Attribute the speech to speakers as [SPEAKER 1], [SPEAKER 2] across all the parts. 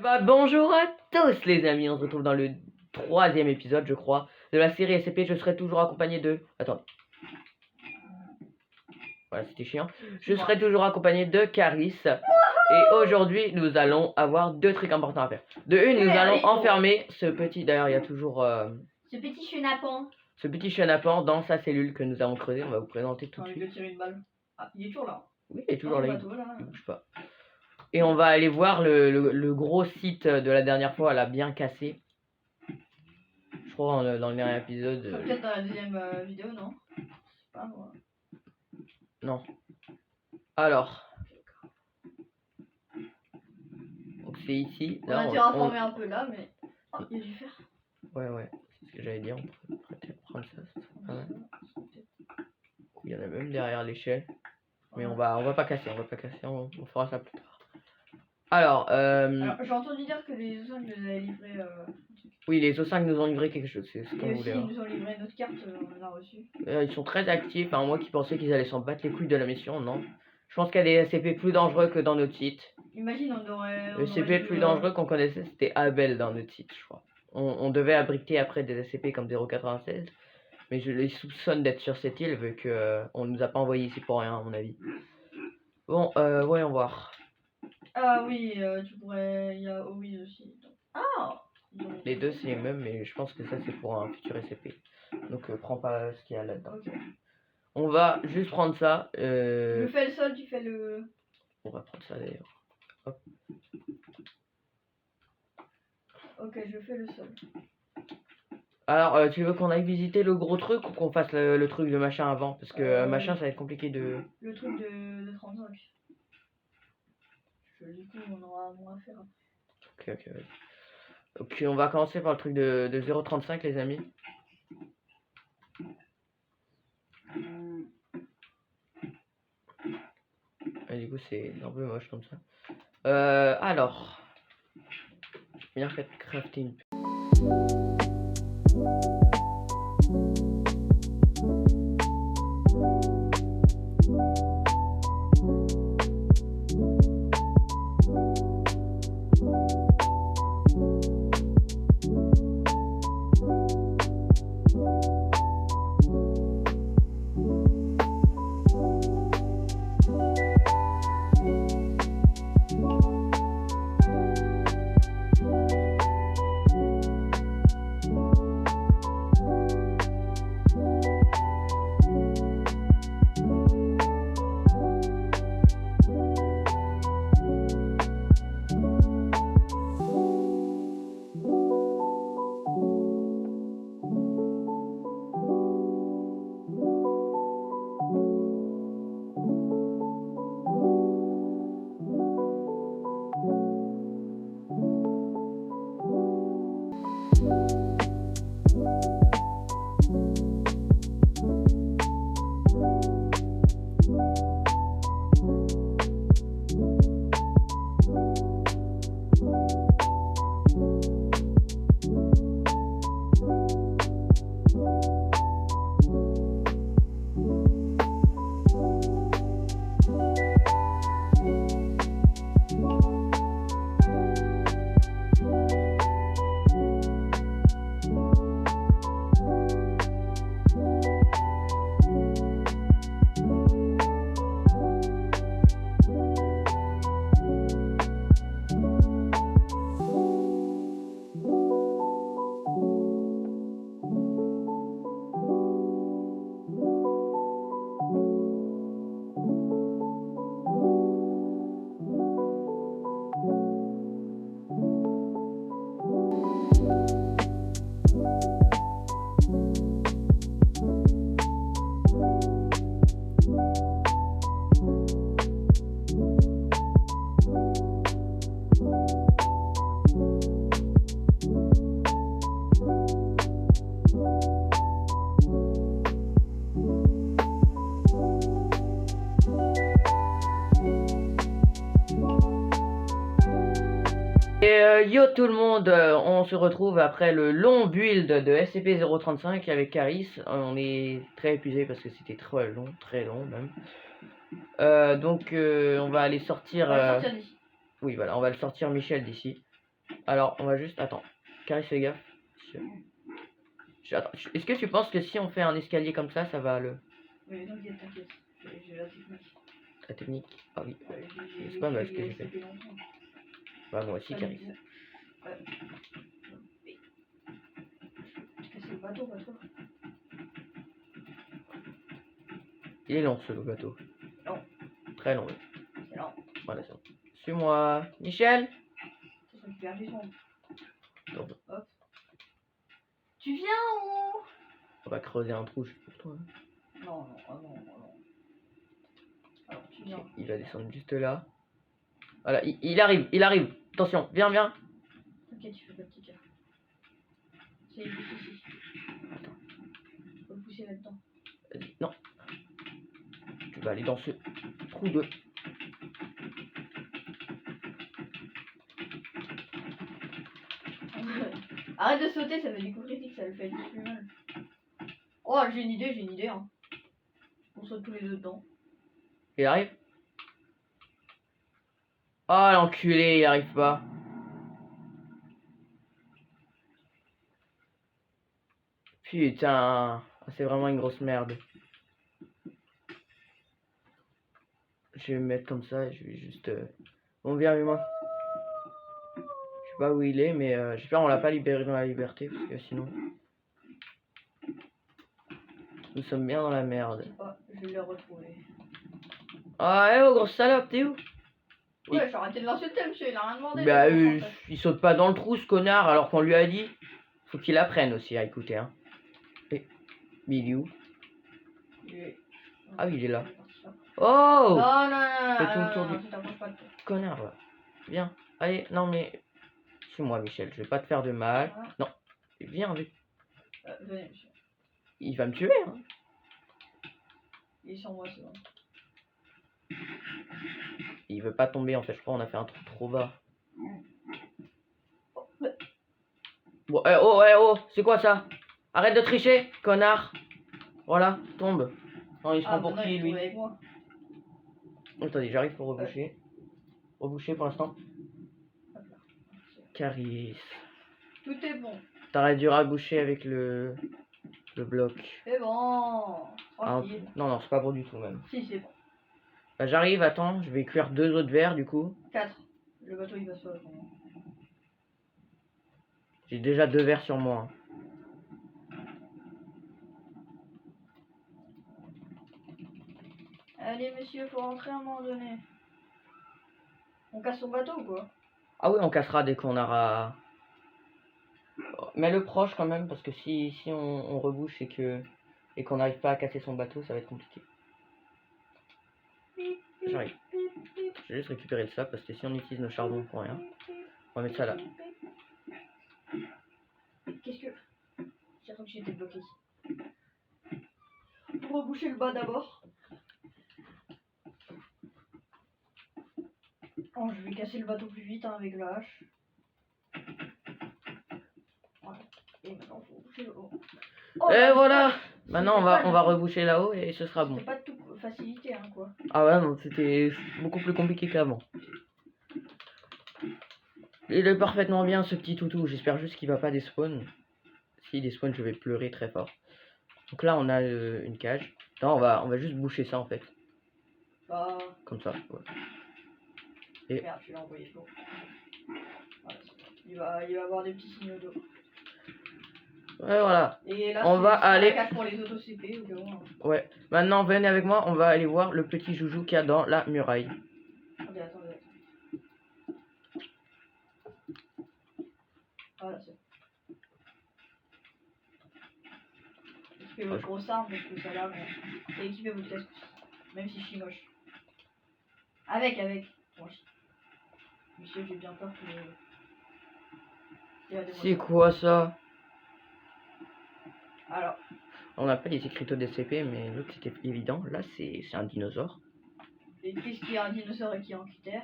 [SPEAKER 1] Bonjour à tous les amis, on se retrouve dans le troisième épisode je crois de la série SCP. Je serai toujours accompagné de... Attends. Voilà, c'était chiant. Je serai toujours accompagné de Caris. Et aujourd'hui nous allons avoir deux trucs importants à faire. De une, nous allons enfermer ce petit... D'ailleurs il y a toujours...
[SPEAKER 2] Ce petit chenapan.
[SPEAKER 1] Ce petit chenapan dans sa cellule que nous avons creusé. On va vous présenter tout de suite.
[SPEAKER 2] Il veut tirer une balle. Ah, il est toujours là.
[SPEAKER 1] Oui, il est toujours là,
[SPEAKER 2] il
[SPEAKER 1] bouge pas. Et on va aller voir le gros site de la dernière fois, elle a bien cassé. Je crois dans le dernier épisode.
[SPEAKER 2] Peut-être dans la deuxième vidéo, non? Je sais pas moi.
[SPEAKER 1] Non. Alors. Donc c'est ici.
[SPEAKER 2] On a terraformé un peu là, mais... Oh, il y a du fer.
[SPEAKER 1] Ouais, c'est ce que j'allais dire. On pourrait prendre ça, ça serait pas mal. Il y en a même derrière l'échelle. Mais on va pas casser, on fera ça plus tard. Alors,
[SPEAKER 2] j'ai entendu dire que les O5 nous avaient livré...
[SPEAKER 1] Oui, les O5 nous ont livré quelque chose, c'est ce qu'on voulait.
[SPEAKER 2] Ils nous ont livré notre carte, on l'a reçue.
[SPEAKER 1] Ils sont très actifs, enfin moi qui pensais qu'ils allaient s'en battre les couilles de la mission, non. Je pense qu'il y a des SCP plus dangereux que dans notre site.
[SPEAKER 2] Imagine, on aurait...
[SPEAKER 1] Le SCP le plus dangereux qu'on connaissait, c'était Abel dans notre site, je crois. On devait abriter après des SCP comme 096, mais je les soupçonne d'être sur cette île, vu que on nous a pas envoyé ici pour rien, à mon avis. Bon, voyons voir.
[SPEAKER 2] Ah oui, tu pourrais... Il y a Owiz aussi. Ah!
[SPEAKER 1] Les deux c'est les mêmes, mais je pense que ça c'est pour un futur SCP. Donc prends pas ce qu'il y a là-dedans.
[SPEAKER 2] Okay.
[SPEAKER 1] On va juste prendre ça.
[SPEAKER 2] Je fais le sol, tu fais le...
[SPEAKER 1] On va prendre ça d'ailleurs. Hop.
[SPEAKER 2] Ok, je fais le sol.
[SPEAKER 1] Alors, tu veux qu'on aille visiter le gros truc ou qu'on fasse le truc de machin avant? Parce que machin ça va être compliqué de...
[SPEAKER 2] Le truc de 35. Du coup, on aura moins à faire après.
[SPEAKER 1] Ok, vas-y. Ok, on va commencer par le truc de 0,35 les amis. Et du coup c'est un peu moche comme ça. Alors, je vais bien faire crafting. Yo tout le monde, on se retrouve après le long build de SCP-035 avec Caris. On est très épuisé parce que c'était très long même. Donc on va aller sortir...
[SPEAKER 2] On va sortir d'ici.
[SPEAKER 1] Oui voilà, on va le sortir Michel d'ici. Alors, on va juste... Attends. Caris, fais gaffe. Attends, est-ce que tu penses que si on fait un escalier comme ça va le...
[SPEAKER 2] Oui, t'inquiète, t'inquiète. J'ai la technique.
[SPEAKER 1] La technique? Ah oui.
[SPEAKER 2] J'ai
[SPEAKER 1] C'est pas mal ce que
[SPEAKER 2] fait
[SPEAKER 1] j'ai fait.
[SPEAKER 2] depuis longtemps.
[SPEAKER 1] Bah, moi aussi, Caris.
[SPEAKER 2] J'ai cassé le bateau, pas toi.
[SPEAKER 1] Il est long, ce bateau.
[SPEAKER 2] Long.
[SPEAKER 1] Très long, oui.
[SPEAKER 2] C'est lent.
[SPEAKER 1] Voilà, c'est bon. Suis-moi. Michel?
[SPEAKER 2] Ça serait super vivant.
[SPEAKER 1] Non.
[SPEAKER 2] Hop. Tu viens ou...
[SPEAKER 1] On va creuser un trou juste pour toi.
[SPEAKER 2] Non, non, ah non, non. Alors, tu viens.
[SPEAKER 1] Il va descendre juste là. Voilà, il arrive, il arrive. Attention, viens, viens.
[SPEAKER 2] T'inquiète, tu fais pas de petit cœur. C'est ici. Faut le pousser là-dedans.
[SPEAKER 1] Non. Tu vas aller dans ce trou de...
[SPEAKER 2] Arrête de sauter, ça fait du coup critique, ça le fait plus mal. Oh, j'ai une idée, hein. On saute tous les deux dedans.
[SPEAKER 1] Il arrive? Oh l'enculé, il arrive pas. Putain, c'est vraiment une grosse merde. Je vais me mettre comme ça, je vais juste... Bon, viens avec moi. Je sais pas où il est, mais j'espère qu'on l'a pas libéré dans la liberté, parce que sinon... Nous sommes bien dans la merde.
[SPEAKER 2] Oh, je vais le retrouver.
[SPEAKER 1] Ah, eh oh, grosse salope, t'es où?
[SPEAKER 2] Ouais, j'ai arrêté de l'insulter, monsieur, il a rien demandé.
[SPEAKER 1] Bah, il saute pas dans le trou, ce connard, alors qu'on lui a dit. Faut qu'il apprenne aussi à écouter, hein. Et... Mais il est où? Ah oui, il est là. Oh!
[SPEAKER 2] Non,
[SPEAKER 1] fais tout le tour
[SPEAKER 2] non,
[SPEAKER 1] du
[SPEAKER 2] tu t'approches pas de toi.
[SPEAKER 1] connard, là. Viens. Allez, non, mais... Suis-moi, Michel, je vais pas te faire de mal.
[SPEAKER 2] Voilà.
[SPEAKER 1] Non. Viens avec...
[SPEAKER 2] Venez, monsieur.
[SPEAKER 1] Il va me tuer, hein.
[SPEAKER 2] Il est sur moi, c'est bon.
[SPEAKER 1] Il veut pas tomber, en fait, je crois qu'on a fait un trou trop bas. Bon, oh, c'est quoi ça? Arrête de tricher, connard. Voilà, tombe. Non, il se prend pour qui, lui?
[SPEAKER 2] Avec moi.
[SPEAKER 1] Attendez, j'arrive pour reboucher. Reboucher pour l'instant. Caris.
[SPEAKER 2] Tout est bon.
[SPEAKER 1] T'aurais dû raboucher avec le bloc.
[SPEAKER 2] C'est bon.
[SPEAKER 1] Ah,
[SPEAKER 2] Tranquille.
[SPEAKER 1] non, c'est pas bon du tout, même.
[SPEAKER 2] Si, c'est bon.
[SPEAKER 1] Bah, j'arrive, attends, je vais cuire 2 autres verres, du coup.
[SPEAKER 2] 4. Le bateau, il va se répondre.
[SPEAKER 1] J'ai déjà 2 verres sur moi.
[SPEAKER 2] Allez, monsieur, faut rentrer à un moment donné. On casse son bateau ou quoi?
[SPEAKER 1] Ah oui, on cassera dès qu'on aura... Mais le proche quand même, parce que si on rebouche et qu'on n'arrive pas à casser son bateau, ça va être compliqué. J'arrive. Je vais juste récupérer le sable, parce que si on utilise nos charbons pour rien, on va mettre ça là.
[SPEAKER 2] Qu'est-ce que... J'ai cru que j'étais bloqué ici. Pour reboucher le bas d'abord. Oh, je vais casser le bateau plus vite hein, avec la hache. Voilà. Et maintenant, faut reboucher le haut. Oh,
[SPEAKER 1] Et
[SPEAKER 2] bah,
[SPEAKER 1] voilà.
[SPEAKER 2] putain,
[SPEAKER 1] Maintenant, on va reboucher là-haut et ce sera bon.
[SPEAKER 2] c'est pas de tout facilité, hein, quoi.
[SPEAKER 1] Ah ouais, non, c'était beaucoup plus compliqué qu'avant. Il est parfaitement bien, ce petit toutou. J'espère juste qu'il va pas despawn. S'il despawn, je vais pleurer très fort. Donc là, on a une cage. Non, on va juste boucher ça, en fait.
[SPEAKER 2] Bah...
[SPEAKER 1] Comme ça, ouais.
[SPEAKER 2] Et... Merde, je l'ai envoyé l'eau. Voilà, il va avoir des petits signaux d'eau.
[SPEAKER 1] Ouais, voilà.
[SPEAKER 2] Et là,
[SPEAKER 1] On va aller...
[SPEAKER 2] la cage pour les autos CP ou hein.
[SPEAKER 1] Ouais. Maintenant, venez avec moi, on va aller voir le petit joujou qu'il y a dans la muraille.
[SPEAKER 2] Attendez. Voilà, c'est... Équipez votre grosse arme parce que ça là, et équipez votre casque. Même si je suis moche. Avec. Moi aussi. Monsieur, j'ai bien peur que...
[SPEAKER 1] C'est quoi ça?
[SPEAKER 2] Alors.
[SPEAKER 1] On n'a pas les écriteaux DCP, mais l'autre c'était évident. Là, c'est un dinosaure.
[SPEAKER 2] Et qu'est-ce qu'il y a un dinosaure et qui est en critère?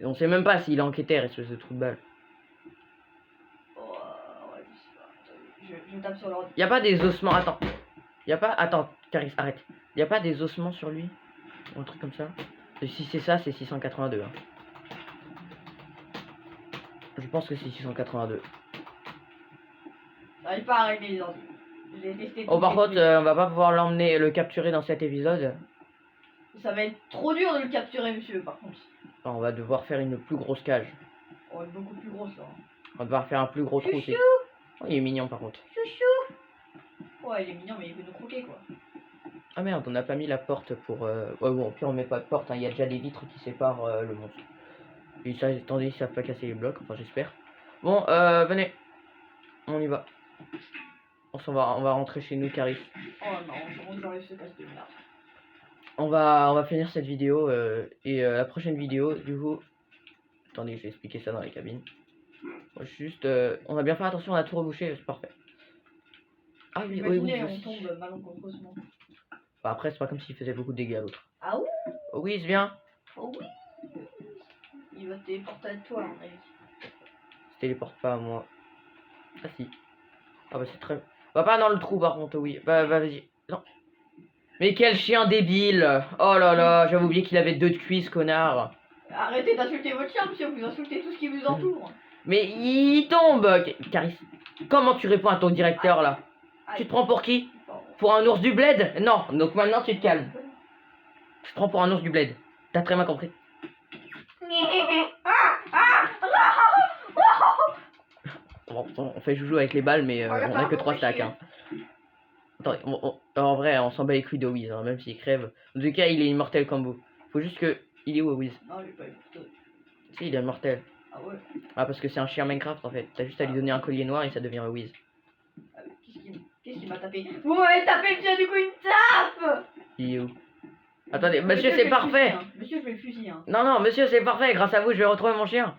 [SPEAKER 1] Et on sait même pas s'il est en critère, espèce de trou de balle.
[SPEAKER 2] Oh, ouais, je sais pas. Je tape sur l'ordi.
[SPEAKER 1] Y a pas des ossements, attends. Y a pas, attends, Caris, arrête. Y a pas des ossements sur lui? Ou un truc comme ça? Et si c'est ça, c'est 682. Hein. Je pense que c'est 682.
[SPEAKER 2] J'arrive pas à régler les ordi. J'ai testé
[SPEAKER 1] Oh,
[SPEAKER 2] tous
[SPEAKER 1] par
[SPEAKER 2] les
[SPEAKER 1] contre,
[SPEAKER 2] trucs.
[SPEAKER 1] on va pas pouvoir l'emmener, le capturer dans cet épisode.
[SPEAKER 2] Ça va être trop dur de le capturer, monsieur, par contre.
[SPEAKER 1] On va devoir faire une plus grosse cage.
[SPEAKER 2] On va être beaucoup plus grosse, là.
[SPEAKER 1] On va devoir faire un plus gros trou.
[SPEAKER 2] Chouchou.
[SPEAKER 1] Oh, il est mignon par contre.
[SPEAKER 2] Chouchou. Ouais, il est mignon, mais il veut nous croquer, quoi.
[SPEAKER 1] Ah merde, on n'a pas mis la porte pour... Ouais, bon, au pire on met pas de porte, hein. Il y a déjà des vitres qui séparent le monstre. Et ça, attendez, ils savent pas casser les blocs, enfin j'espère. Bon, venez. On y va. On va rentrer chez nous, Caris.
[SPEAKER 2] Oh non, comment j'enlève ce casse de merde.
[SPEAKER 1] On va finir cette vidéo et la prochaine vidéo, du coup... Attendez, je vais expliquer ça dans les cabines. Juste, on va bien faire attention, on a tout rebouché, c'est parfait. Ah oui, oui,
[SPEAKER 2] Imaginez,
[SPEAKER 1] oui.
[SPEAKER 2] on tombe malencontreusement.
[SPEAKER 1] Bah, après, c'est pas comme s'il faisait beaucoup de dégâts à l'autre.
[SPEAKER 2] Ah oui.
[SPEAKER 1] Oh oui, c'est bien.
[SPEAKER 2] Oh oui. Il va te téléporter à toi, mon avis.
[SPEAKER 1] Se téléporte pas à moi. Ah si. Ah bah c'est très... Va pas dans le trou par contre, oui. Bah vas-y. Non. Mais quel chien débile. Oh là là, j'avais oublié qu'il avait 2 de cuisse, connard.
[SPEAKER 2] Arrêtez d'insulter votre chien, monsieur, vous insultez tout ce qui vous entoure.
[SPEAKER 1] Mais il tombe. Caris, comment tu réponds à ton directeur là?
[SPEAKER 2] Aïe.
[SPEAKER 1] Tu te prends pour qui?
[SPEAKER 2] Pardon.
[SPEAKER 1] Pour un ours du bled? Non, donc maintenant tu te calmes. Tu te prends pour un ours du bled. T'as très bien compris. On fait joujou avec les balles, mais on a que 3 stacks. Hein. Attendez, en vrai, on s'en bat les couilles de Wiz, hein, même s'il crève. En tout cas, il est immortel combo. Faut juste que... Il est où, Wiz?
[SPEAKER 2] Non, il est pas écouté.
[SPEAKER 1] Si, il est immortel.
[SPEAKER 2] Ah ouais.
[SPEAKER 1] Ah, parce que c'est un chien Minecraft, en fait. T'as juste à lui donner un collier noir et ça devient Wiz.
[SPEAKER 2] Qu'est-ce qu'il m'a tapé? Vous m'avez tapé, monsieur, du coup, il me tape.
[SPEAKER 1] Il est où? Attendez, monsieur, c'est parfait.
[SPEAKER 2] Monsieur, je vais le fusiller. Hein.
[SPEAKER 1] Non, non, monsieur, c'est parfait. Grâce à vous, je vais retrouver mon chien.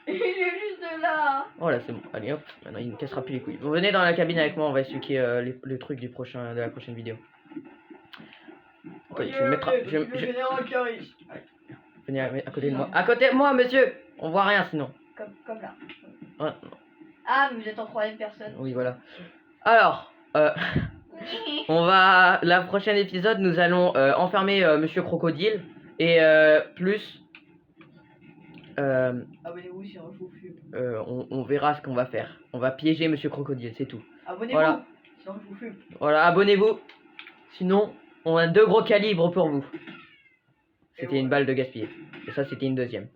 [SPEAKER 2] Il est juste là.
[SPEAKER 1] Oh là, c'est bon. Allez, hop. Maintenant, il ne cassera plus les couilles. Bon, venez dans la cabine avec moi, on va expliquer le truc de la prochaine vidéo. Attendez, je vais mettre... Venez à côté de moi. À côté de moi, monsieur. On voit rien, sinon.
[SPEAKER 2] Comme là.
[SPEAKER 1] Ouais.
[SPEAKER 2] Ah, mais vous êtes en troisième personne.
[SPEAKER 1] Oui, voilà. Alors, on va... La prochaine épisode, nous allons enfermer Monsieur Crocodile. Et plus...
[SPEAKER 2] Abonnez-vous sinon je vous fume.
[SPEAKER 1] on verra ce qu'on va faire. On va piéger Monsieur Crocodile, c'est tout.
[SPEAKER 2] Abonnez-vous
[SPEAKER 1] Voilà.
[SPEAKER 2] sinon je vous fume.
[SPEAKER 1] Voilà, abonnez-vous. Sinon, on a 2 gros calibres pour vous. C'était une balle de gaspillé. Et ça, c'était une deuxième.